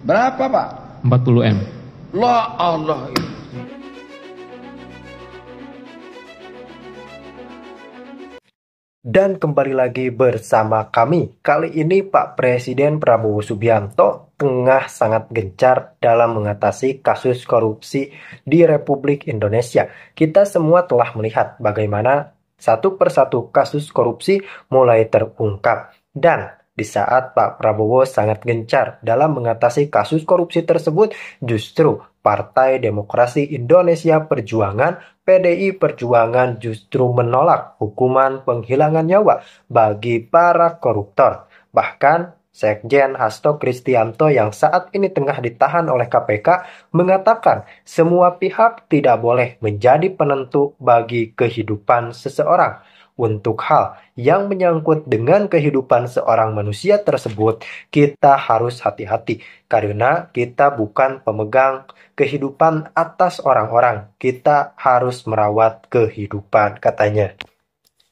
Berapa, Pak? 40 M. La Allah. Dan kembali lagi bersama kami. Kali ini Pak Presiden Prabowo Subianto tengah sangat gencar dalam mengatasi kasus korupsi di Republik Indonesia. Kita semua telah melihat bagaimana satu persatu kasus korupsi mulai terungkap. Dan di saat Pak Prabowo sangat gencar dalam mengatasi kasus korupsi tersebut, justru Partai Demokrasi Indonesia Perjuangan PDI Perjuangan justru menolak hukuman penghilangan nyawa bagi para koruptor. Bahkan Sekjen Hasto Kristianto yang saat ini tengah ditahan oleh KPK mengatakan semua pihak tidak boleh menjadi penentu bagi kehidupan seseorang. Untuk hal yang menyangkut dengan kehidupan seorang manusia tersebut, kita harus hati-hati karena kita bukan pemegang kehidupan atas orang-orang. Kita harus merawat kehidupan, katanya.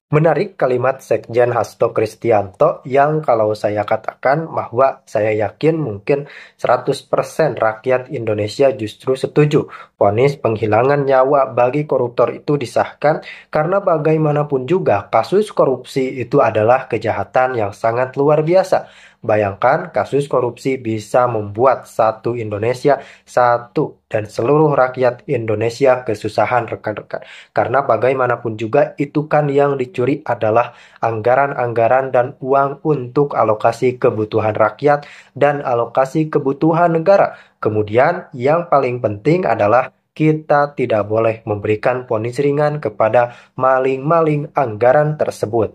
Menarik kalimat Sekjen Hasto Kristianto yang kalau saya katakan bahwa saya yakin mungkin 100% rakyat Indonesia justru setuju vonis penghilangan nyawa bagi koruptor itu disahkan karena bagaimanapun juga kasus korupsi itu adalah kejahatan yang sangat luar biasa. Bayangkan kasus korupsi bisa membuat satu Indonesia satu dan seluruh rakyat Indonesia kesusahan rekan-rekan. Karena bagaimanapun juga itu kan yang dicuri adalah anggaran-anggaran dan uang untuk alokasi kebutuhan rakyat dan alokasi kebutuhan negara. Kemudian yang paling penting adalah kita tidak boleh memberikan vonis ringan kepada maling-maling anggaran tersebut.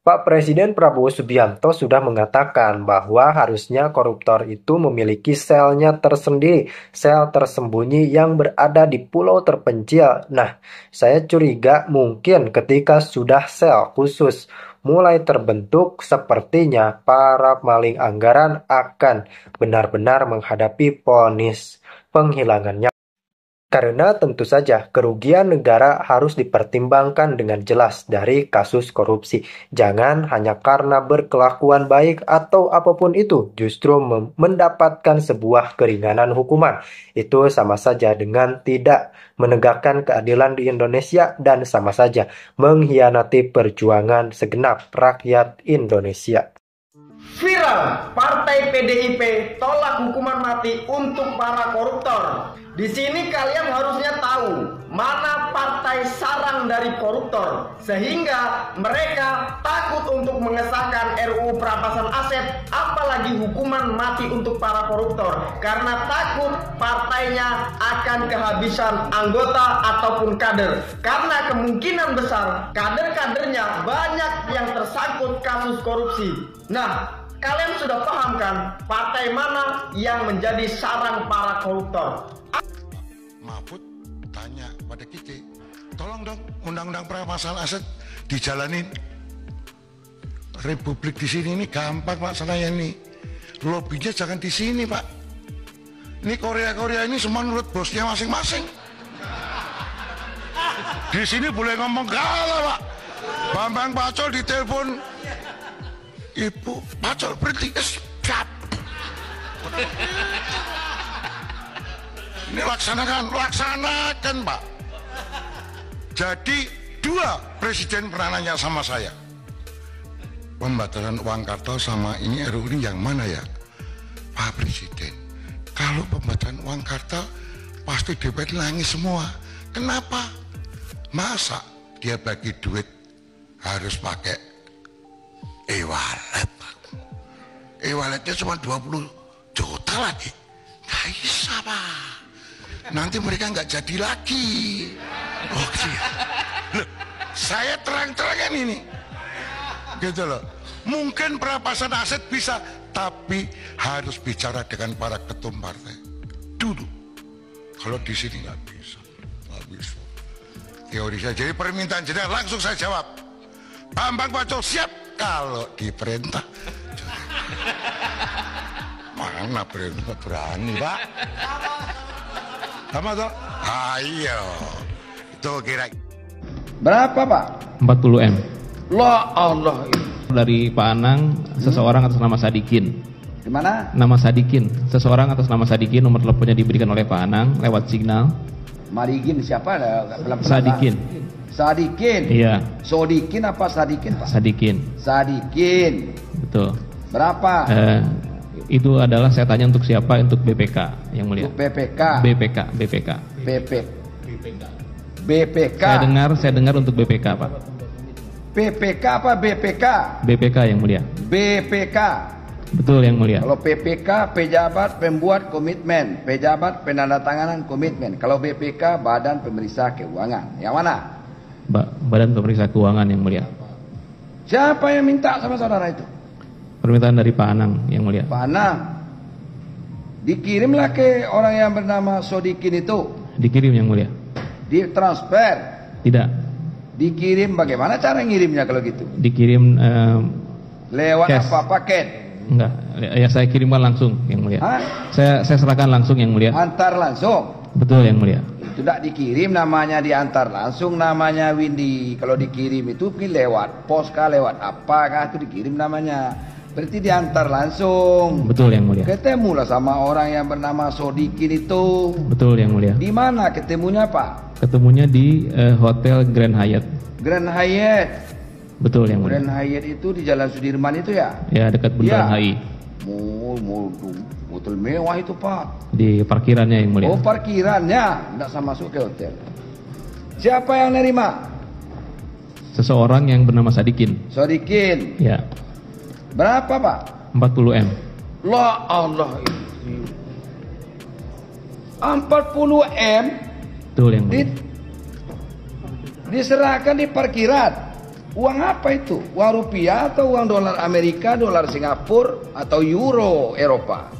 Pak Presiden Prabowo Subianto sudah mengatakan bahwa harusnya koruptor itu memiliki selnya tersendiri, sel tersembunyi yang berada di pulau terpencil. Nah, saya curiga mungkin ketika sudah sel khusus mulai terbentuk, sepertinya para maling anggaran akan benar-benar menghadapi vonis penghilangannya. Karena tentu saja kerugian negara harus dipertimbangkan dengan jelas dari kasus korupsi. Jangan hanya karena berkelakuan baik atau apapun itu justru mendapatkan sebuah keringanan hukuman. Itu sama saja dengan tidak menegakkan keadilan di Indonesia dan sama saja mengkhianati perjuangan segenap rakyat Indonesia. Viral, Partai PDIP tolak hukuman mati untuk para koruptor. Di sini kalian harusnya tahu mana partai sarang dari koruptor, sehingga mereka takut untuk mengesahkan RUU perampasan aset, apalagi hukuman mati untuk para koruptor, karena takut partainya akan kehabisan anggota ataupun kader. Karena kemungkinan besar kader-kadernya banyak yang tersangkut kasus korupsi. Nah, kalian sudah paham kan partai mana yang menjadi sarang para koruptor? Mahfud tanya pada kita, tolong dong undang-undang perampasan aset dijalanin. Republik di sini ini gampang Pak, saya ini lobbynya jangan di sini Pak. Ini Korea ini semua menurut bosnya masing-masing. Di sini boleh ngomong galau Pak. Bambang Pacul ditelepon, Ibu Pacul berhenti, siap. Ini laksanakan Pak. Jadi dua presiden pernah nanya sama saya, pembatalan uang kartal sama ini RUU ini yang mana ya Pak Presiden? Kalau pembatalan uang kartal pasti DPR nangis semua. Kenapa? Masa dia bagi duit harus pakai e-wallet? E-walletnya cuma 20 juta lagi. Gak bisa Pak. Nanti mereka nggak jadi lagi. Oh iya. Loh, saya terang-terangan ini. Gitu loh. Mungkin perampasan aset bisa, tapi harus bicara dengan para ketum partai dulu. Kalau di sini nggak bisa. Nggak bisa. Teori saya. Jadi permintaan jenengan langsung saya jawab. Bambang Pacul siap kalau diperintah. Mana berani Pak? Sama toh? Ayo. Itu kira. Berapa, Pak? 40 M. La Allah. Dari Pak Anang, seseorang atas nama Sadikin. Di mana? Nama Sadikin. Seseorang atas nama Sadikin, nomor teleponnya diberikan oleh Pak Anang lewat signal. Marigin siapa? Sadikin. Sadikin. Iya. Sodikin apa Sadikin, Pak? Sadikin. Sadikin. Betul. Berapa? Itu adalah saya tanya untuk siapa? Untuk BPK yang mulia. Untuk BPK. BPK. BPK. Saya dengar untuk BPK, Pak. PPK apa BPK? BPK yang mulia. BPK. Betul yang mulia. Kalau PPK pejabat pembuat komitmen, pejabat penandatanganan komitmen. Kalau BPK Badan Pemeriksa Keuangan. Yang mana? Badan Pemeriksa Keuangan yang mulia. Siapa yang minta sama saudara itu? Permintaan dari Pak Anang yang mulia. Pak Anang. Dikirimlah ke orang yang bernama Sodikin itu. Dikirim yang mulia. Ditransfer. Tidak. Dikirim, bagaimana cara ngirimnya kalau gitu? Dikirim Lewat cash. apa? Paket? Enggak, ya saya kirimkan langsung yang mulia. Hah? Saya serahkan langsung yang mulia. Antar langsung. Betul yang mulia. Itu tidak dikirim, namanya diantar langsung, namanya Windy. Kalau dikirim itu mungkin lewat pos kah, lewat apakah itu dikirim namanya. Berarti diantar langsung. Betul yang mulia. Ketemulah sama orang yang bernama Sodikin itu. Betul yang mulia. Di mana ketemunya, Pak? Ketemunya di Hotel Grand Hyatt. Grand Hyatt. Betul yang mulia. Grand Hyatt itu di Jalan Sudirman itu ya? Ya, dekat Bundaran Ya. HI. Hotel mewah itu, Pak. Di parkirannya yang mulia. Oh, parkirannya, tidak sama masuk ke hotel. Siapa yang nerima? Seseorang yang bernama Sadikin. Sodikin. Ya. Berapa, Pak? 40M. La Allah. 40M Betul yang mulia. diserahkan di parkiran. Uang apa itu? Uang rupiah atau uang dolar Amerika, dolar Singapura, atau euro Eropa?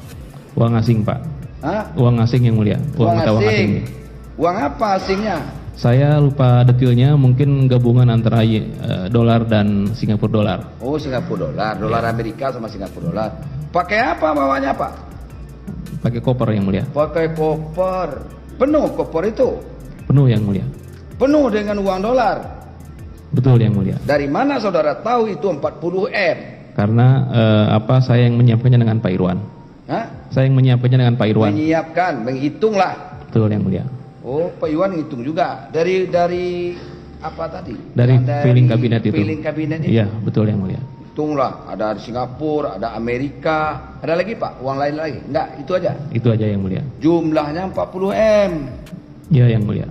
Uang asing, Pak. Hah? Uang asing yang mulia. Uang mata asing. Uang apa asingnya? Saya lupa detailnya, mungkin gabungan antara dolar dan Singapura dolar. Oh, Singapura dolar, dolar Amerika sama Singapura dolar. Pakai apa bawanya, Pak? Pakai koper yang mulia. Pakai koper. Penuh koper itu. Penuh yang mulia. Penuh dengan uang dolar. Betul yang mulia. Dari mana saudara tahu itu 40M? Karena saya yang menyiapkannya dengan Pak Irwan. Hah? Saya yang menyiapkannya dengan Pak Irwan. Menyiapkan, menghitunglah. Betul yang mulia. Oh, Pak Iwan ngitung juga. Dari apa tadi? Dari filing kabinet itu. Filing kabinet itu. Iya, betul yang mulia. Hitunglah, ada di Singapura, ada Amerika. Ada lagi, Pak? Uang lain lagi? Enggak, itu aja. Itu aja yang mulia. Jumlahnya 40M. Iya yang mulia.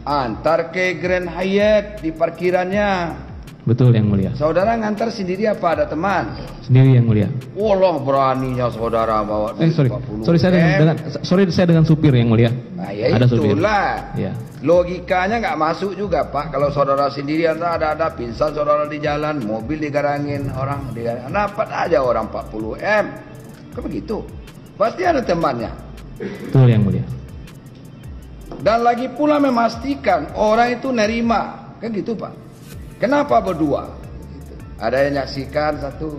Antar ke Grand Hyatt di parkirannya. Betul yang mulia. Saudara ngantar sendiri apa ada teman? Sendiri yang mulia. Wallah beraninya saudara bawa duit Sorry 40M. saya dengan supir yang mulia. Nah, ya Ada supir. itulah. Ya. Logikanya nggak masuk juga, Pak. Kalau saudara sendiri ada pingsan saudara di jalan, mobil digarangin orang, dapat aja orang 40M. Kan begitu. Pasti ada temannya. Betul yang mulia. Dan lagi pula memastikan orang itu nerima. Kan gitu, Pak. Kenapa berdua? Ada yang nyaksikan satu.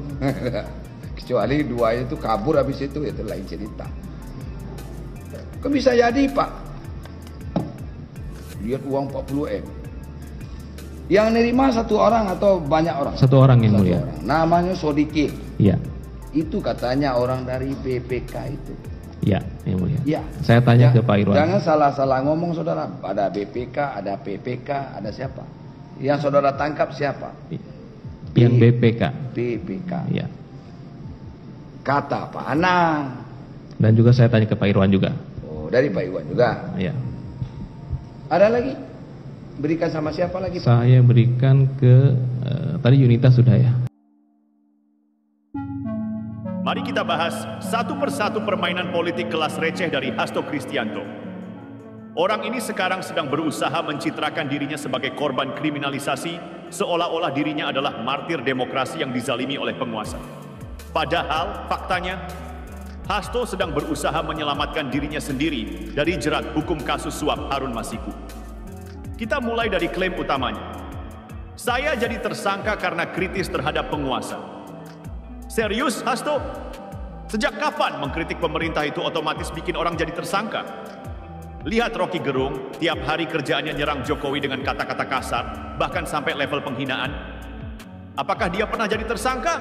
Kecuali dua itu kabur habis itu lain cerita. Kok bisa jadi, Pak? Lihat uang 40M. Yang nerima satu orang atau banyak orang? Satu orang yang mulia. Orang. Namanya Sodikin. Iya. Itu katanya orang dari BPK itu. Iya, yang mulia. Ya. Saya tanya ke Pak Irwan. Jangan salah-salah ngomong, saudara. Ada BPK, ada PPK, ada siapa? Yang saudara tangkap siapa? Yang BPK. BPK. Iya. Kata Pak Anang. Dan juga saya tanya ke Pak Irwan juga. Oh, dari Pak Iwan juga. Iya. Ada lagi? Berikan sama siapa lagi, Pak? Saya berikan ke tadi Yunita sudah ya. Mari kita bahas satu persatu permainan politik kelas receh dari Hasto Kristianto. Orang ini sekarang sedang berusaha mencitrakan dirinya sebagai korban kriminalisasi, seolah-olah dirinya adalah martir demokrasi yang dizalimi oleh penguasa. Padahal faktanya, Hasto sedang berusaha menyelamatkan dirinya sendiri dari jerat hukum kasus suap Harun Masiku. Kita mulai dari klaim utamanya. Saya jadi tersangka karena kritis terhadap penguasa. Serius, Hasto? Sejak kapan mengkritik pemerintah itu otomatis bikin orang jadi tersangka? Lihat Rocky Gerung, tiap hari kerjaannya nyerang Jokowi dengan kata-kata kasar, bahkan sampai level penghinaan. Apakah dia pernah jadi tersangka?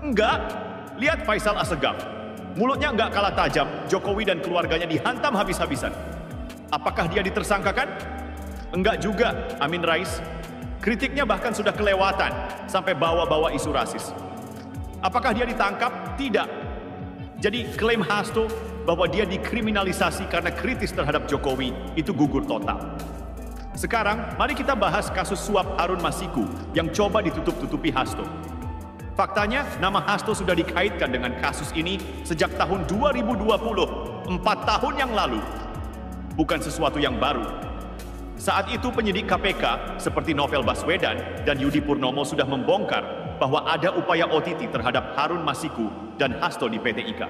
Enggak. lihat Faisal Assegaf. Mulutnya nggak kalah tajam, Jokowi dan keluarganya dihantam habis-habisan. Apakah dia ditersangkakan? Enggak juga, Amin Rais. Kritiknya bahkan sudah kelewatan, sampai bawa-bawa isu rasis. Apakah dia ditangkap? Tidak. Jadi klaim Hasto bahwa dia dikriminalisasi karena kritis terhadap Jokowi itu gugur total. Sekarang, mari kita bahas kasus suap Harun Masiku yang coba ditutup-tutupi Hasto. Faktanya, nama Hasto sudah dikaitkan dengan kasus ini sejak tahun 2020, 4 tahun yang lalu. Bukan sesuatu yang baru. Saat itu penyidik KPK seperti Novel Baswedan dan Yudi Purnomo sudah membongkar bahwa ada upaya OTT terhadap Harun Masiku dan Hasto di PT IKA.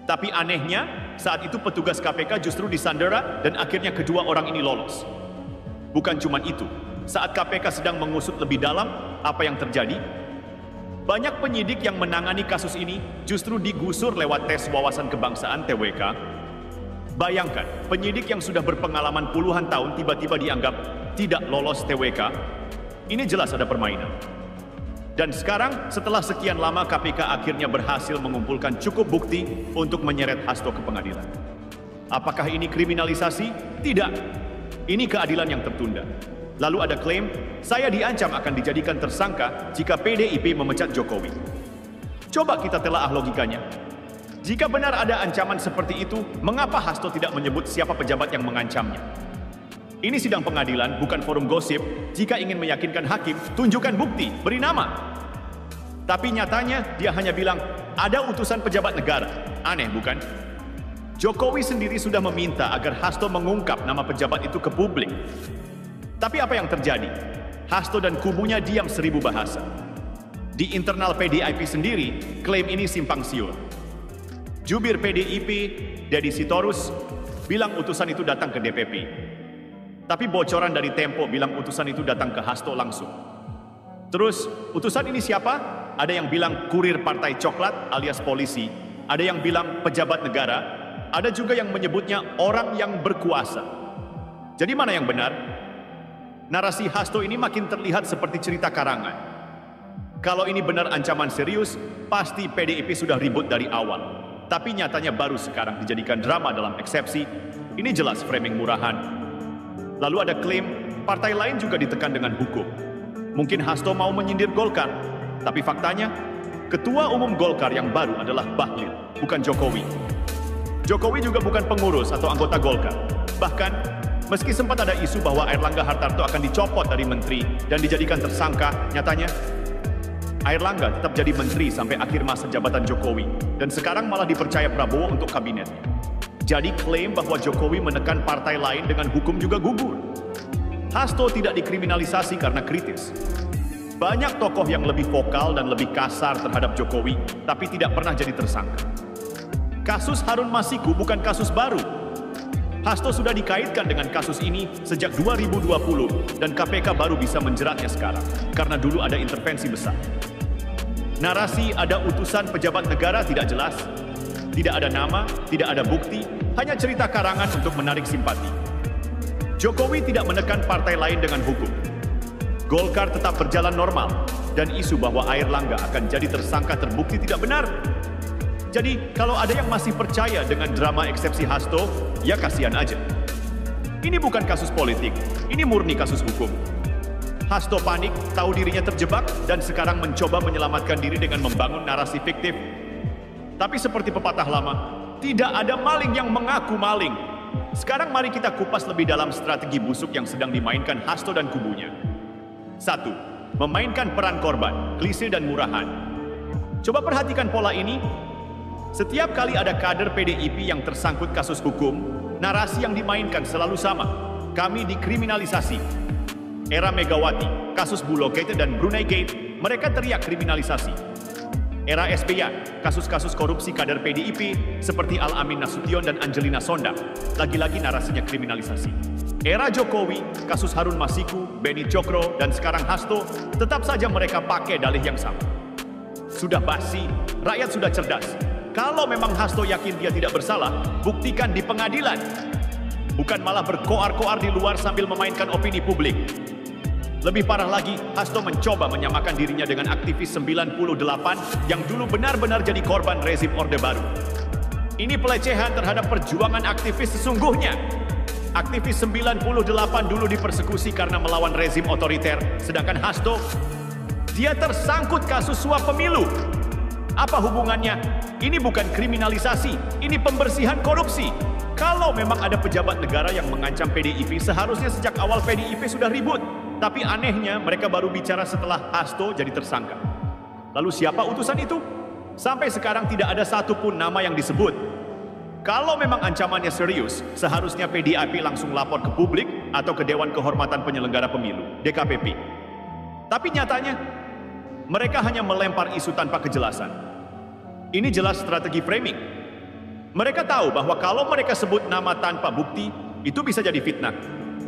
Tapi anehnya, saat itu petugas KPK justru disandera dan akhirnya kedua orang ini lolos. Bukan cuma itu, saat KPK sedang mengusut lebih dalam apa yang terjadi, banyak penyidik yang menangani kasus ini justru digusur lewat tes wawasan kebangsaan TWK. Bayangkan, penyidik yang sudah berpengalaman puluhan tahun tiba-tiba dianggap tidak lolos TWK. Ini jelas ada permainan. Dan sekarang, setelah sekian lama KPK akhirnya berhasil mengumpulkan cukup bukti untuk menyeret Hasto ke pengadilan. Apakah ini kriminalisasi? Tidak. Ini keadilan yang tertunda. Lalu ada klaim, saya diancam akan dijadikan tersangka jika PDIP memecat Jokowi. Coba kita telaah logikanya. Jika benar ada ancaman seperti itu, mengapa Hasto tidak menyebut siapa pejabat yang mengancamnya? Ini sidang pengadilan, bukan forum gosip. Jika ingin meyakinkan hakim, tunjukkan bukti, beri nama. Tapi nyatanya, dia hanya bilang, ada utusan pejabat negara. Aneh, bukan? Jokowi sendiri sudah meminta agar Hasto mengungkap nama pejabat itu ke publik. Tapi apa yang terjadi? Hasto dan kubunya diam 1000 bahasa. Di internal PDIP sendiri, klaim ini simpang siur. Jubir PDIP, Deddy Sitorus, bilang utusan itu datang ke DPP. Tapi bocoran dari Tempo bilang utusan itu datang ke Hasto langsung. Terus, utusan ini siapa? Ada yang bilang kurir partai coklat alias polisi. Ada yang bilang pejabat negara. Ada juga yang menyebutnya orang yang berkuasa. Jadi mana yang benar? Narasi Hasto ini makin terlihat seperti cerita karangan. Kalau ini benar ancaman serius, pasti PDIP sudah ribut dari awal. Tapi nyatanya baru sekarang dijadikan drama dalam eksepsi. Ini jelas framing murahan. Lalu ada klaim, partai lain juga ditekan dengan hukum. Mungkin Hasto mau menyindir Golkar. Tapi faktanya, Ketua Umum Golkar yang baru adalah Bahlil, bukan Jokowi. Jokowi juga bukan pengurus atau anggota Golkar. Bahkan, meski sempat ada isu bahwa Airlangga Hartarto akan dicopot dari menteri dan dijadikan tersangka, nyatanya Airlangga tetap jadi menteri sampai akhir masa jabatan Jokowi, dan sekarang malah dipercaya Prabowo untuk kabinetnya. Jadi klaim bahwa Jokowi menekan partai lain dengan hukum juga gugur. Hasto tidak dikriminalisasi karena kritis. Banyak tokoh yang lebih vokal dan lebih kasar terhadap Jokowi, tapi tidak pernah jadi tersangka. Kasus Harun Masiku bukan kasus baru. Hasto sudah dikaitkan dengan kasus ini sejak 2020 dan KPK baru bisa menjeratnya sekarang, karena dulu ada intervensi besar. Narasi ada utusan pejabat negara tidak jelas, tidak ada nama, tidak ada bukti, hanya cerita karangan untuk menarik simpati. Jokowi tidak menekan partai lain dengan hukum. Golkar tetap berjalan normal, dan isu bahwa Airlangga akan jadi tersangka terbukti tidak benar. Jadi, kalau ada yang masih percaya dengan drama eksepsi Hasto, ya kasihan aja. Ini bukan kasus politik, ini murni kasus hukum. Hasto panik, tahu dirinya terjebak, dan sekarang mencoba menyelamatkan diri dengan membangun narasi fiktif. Tapi seperti pepatah lama, tidak ada maling yang mengaku maling. Sekarang mari kita kupas lebih dalam strategi busuk yang sedang dimainkan Hasto dan kubunya. 1. Memainkan peran korban, klise dan murahan. Coba perhatikan pola ini. Setiap kali ada kader PDIP yang tersangkut kasus hukum, narasi yang dimainkan selalu sama. Kami dikriminalisasi. Era Megawati, kasus Bulogate dan Brunei Gate, mereka teriak kriminalisasi. Era SBY, kasus-kasus korupsi kader PDIP seperti Al-Amin Nasution dan Angelina Sondakh, lagi-lagi narasinya kriminalisasi. Era Jokowi, kasus Harun Masiku, Beni Cokro, dan sekarang Hasto, tetap saja mereka pakai dalih yang sama. Sudah basi, rakyat sudah cerdas. Kalau memang Hasto yakin dia tidak bersalah, buktikan di pengadilan. Bukan malah berkoar-koar di luar sambil memainkan opini publik. Lebih parah lagi, Hasto mencoba menyamakan dirinya dengan aktivis 98 yang dulu benar-benar jadi korban rezim Orde Baru. Ini pelecehan terhadap perjuangan aktivis sesungguhnya. Aktivis 98 dulu dipersekusi karena melawan rezim otoriter, sedangkan Hasto, dia tersangkut kasus suap pemilu. Apa hubungannya? Ini bukan kriminalisasi, ini pembersihan korupsi. Kalau memang ada pejabat negara yang mengancam PDIP, seharusnya sejak awal PDIP sudah ribut. Tapi anehnya, mereka baru bicara setelah Hasto jadi tersangka. Lalu siapa utusan itu? Sampai sekarang tidak ada satupun nama yang disebut. Kalau memang ancamannya serius, seharusnya PDIP langsung lapor ke publik atau ke Dewan Kehormatan Penyelenggara Pemilu, DKPP. Tapi nyatanya, mereka hanya melempar isu tanpa kejelasan. Ini jelas strategi framing. Mereka tahu bahwa kalau mereka sebut nama tanpa bukti, itu bisa jadi fitnah.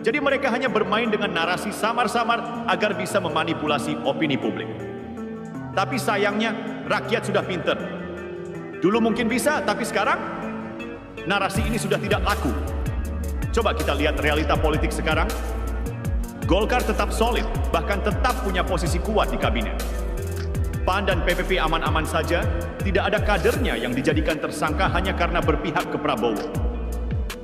Jadi mereka hanya bermain dengan narasi samar-samar agar bisa memanipulasi opini publik. Tapi sayangnya, rakyat sudah pinter. Dulu mungkin bisa, tapi sekarang narasi ini sudah tidak laku. Coba kita lihat realita politik sekarang. Golkar tetap solid, bahkan tetap punya posisi kuat di kabinet. PAN dan PPP aman-aman saja, tidak ada kadernya yang dijadikan tersangka hanya karena berpihak ke Prabowo.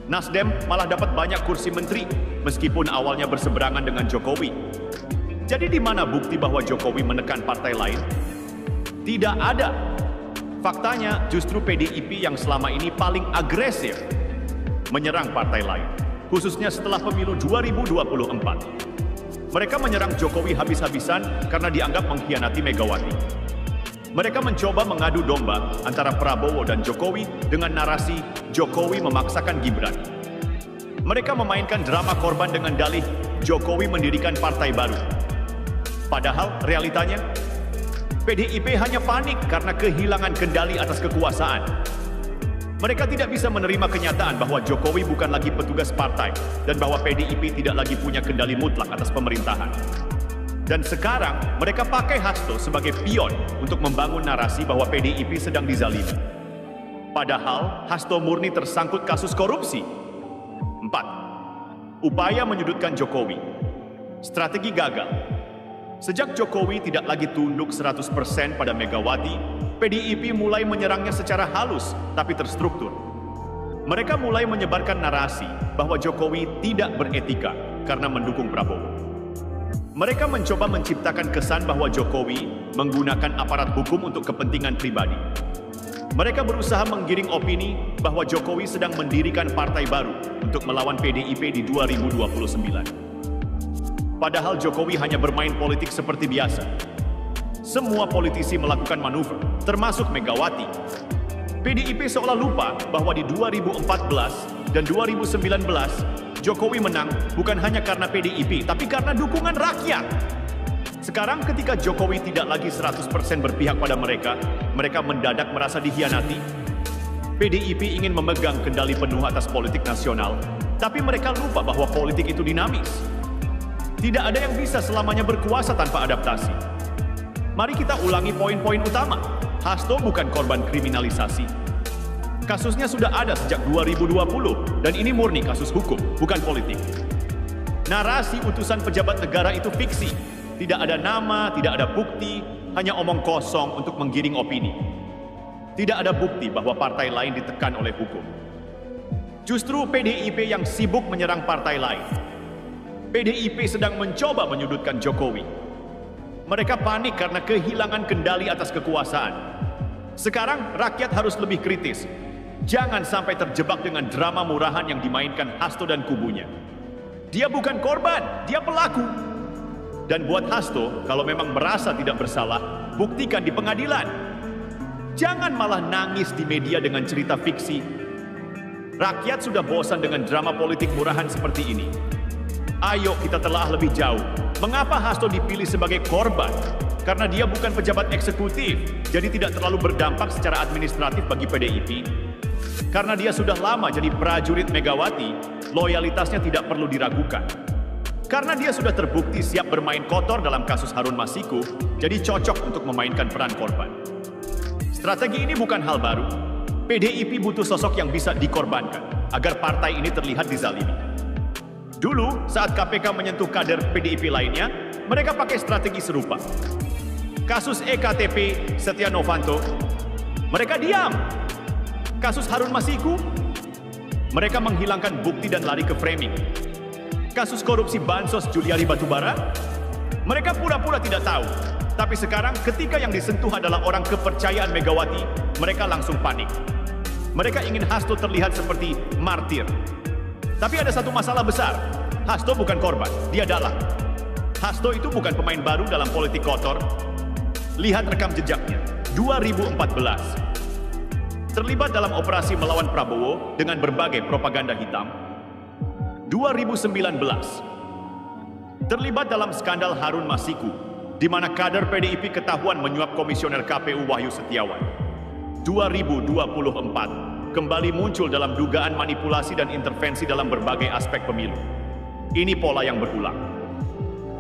Nasdem malah dapat banyak kursi menteri, meskipun awalnya berseberangan dengan Jokowi. Jadi di mana bukti bahwa Jokowi menekan partai lain? Tidak ada. Faktanya justru PDIP yang selama ini paling agresif menyerang partai lain, khususnya setelah pemilu 2024. Mereka menyerang Jokowi habis-habisan karena dianggap mengkhianati Megawati. Mereka mencoba mengadu domba antara Prabowo dan Jokowi dengan narasi Jokowi memaksakan Gibran. Mereka memainkan drama korban dengan dalih Jokowi mendirikan partai baru. Padahal realitanya, PDIP hanya panik karena kehilangan kendali atas kekuasaan. Mereka tidak bisa menerima kenyataan bahwa Jokowi bukan lagi petugas partai dan bahwa PDIP tidak lagi punya kendali mutlak atas pemerintahan. Dan sekarang mereka pakai Hasto sebagai pion untuk membangun narasi bahwa PDIP sedang dizalimi. Padahal Hasto murni tersangkut kasus korupsi. 4. Upaya menyudutkan Jokowi. Strategi gagal. Sejak Jokowi tidak lagi tunduk 100% pada Megawati, PDIP mulai menyerangnya secara halus tapi terstruktur. Mereka mulai menyebarkan narasi bahwa Jokowi tidak beretika karena mendukung Prabowo. Mereka mencoba menciptakan kesan bahwa Jokowi menggunakan aparat hukum untuk kepentingan pribadi. Mereka berusaha menggiring opini bahwa Jokowi sedang mendirikan partai baru untuk melawan PDIP di 2029. Padahal Jokowi hanya bermain politik seperti biasa. Semua politisi melakukan manuver, termasuk Megawati. PDIP seolah lupa bahwa di 2014 dan 2019, Jokowi menang bukan hanya karena PDIP, tapi karena dukungan rakyat. Sekarang ketika Jokowi tidak lagi 100% berpihak pada mereka, mereka mendadak merasa dikhianati. PDIP ingin memegang kendali penuh atas politik nasional, tapi mereka lupa bahwa politik itu dinamis. Tidak ada yang bisa selamanya berkuasa tanpa adaptasi. Mari kita ulangi poin-poin utama. Hasto bukan korban kriminalisasi. Kasusnya sudah ada sejak 2020, dan ini murni kasus hukum, bukan politik. Narasi utusan pejabat negara itu fiksi. Tidak ada nama, tidak ada bukti, hanya omong kosong untuk menggiring opini. Tidak ada bukti bahwa partai lain ditekan oleh hukum. Justru PDIP yang sibuk menyerang partai lain. PDIP sedang mencoba menyudutkan Jokowi. Mereka panik karena kehilangan kendali atas kekuasaan. Sekarang rakyat harus lebih kritis. Jangan sampai terjebak dengan drama murahan yang dimainkan Hasto dan kubunya. Dia bukan korban, dia pelaku. Dan buat Hasto, kalau memang merasa tidak bersalah, buktikan di pengadilan. Jangan malah nangis di media dengan cerita fiksi. Rakyat sudah bosan dengan drama politik murahan seperti ini. Ayo kita telah lebih jauh. Mengapa Hasto dipilih sebagai korban? Karena dia bukan pejabat eksekutif, jadi tidak terlalu berdampak secara administratif bagi PDIP. Karena dia sudah lama jadi prajurit Megawati, loyalitasnya tidak perlu diragukan. Karena dia sudah terbukti siap bermain kotor dalam kasus Harun Masiku, jadi cocok untuk memainkan peran korban. Strategi ini bukan hal baru. PDIP butuh sosok yang bisa dikorbankan, agar partai ini terlihat dizalimi. Dulu, saat KPK menyentuh kader PDIP lainnya, mereka pakai strategi serupa. Kasus EKTP Setia Novanto, mereka diam. Kasus Harun Masiku, mereka menghilangkan bukti dan lari ke framing. Kasus korupsi Bansos Juliari Batubara, mereka pura-pura tidak tahu. Tapi sekarang ketika yang disentuh adalah orang kepercayaan Megawati, mereka langsung panik. Mereka ingin Hasto terlihat seperti martir. Tapi ada satu masalah besar. Hasto bukan korban, dia dalang. Hasto itu bukan pemain baru dalam politik kotor. Lihat rekam jejaknya, 2014. Terlibat dalam operasi melawan Prabowo dengan berbagai propaganda hitam. 2019. Terlibat dalam skandal Harun Masiku, di mana kader PDIP ketahuan menyuap komisioner KPU Wahyu Setiawan. 2024. Kembali muncul dalam dugaan manipulasi dan intervensi dalam berbagai aspek pemilu. Ini pola yang berulang.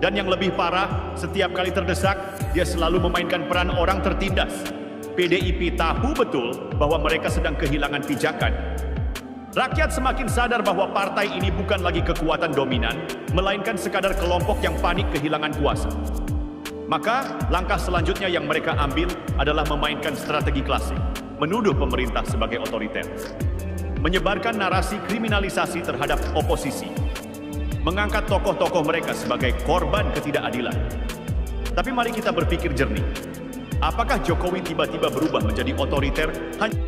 Dan yang lebih parah, setiap kali terdesak, dia selalu memainkan peran orang tertindas. PDIP tahu betul bahwa mereka sedang kehilangan pijakan. Rakyat semakin sadar bahwa partai ini bukan lagi kekuatan dominan, melainkan sekadar kelompok yang panik kehilangan kuasa. Maka, langkah selanjutnya yang mereka ambil adalah memainkan strategi klasik. Menuduh pemerintah sebagai otoriter, menyebarkan narasi kriminalisasi terhadap oposisi, mengangkat tokoh-tokoh mereka sebagai korban ketidakadilan. Tapi mari kita berpikir jernih. Apakah Jokowi tiba-tiba berubah menjadi otoriter hanya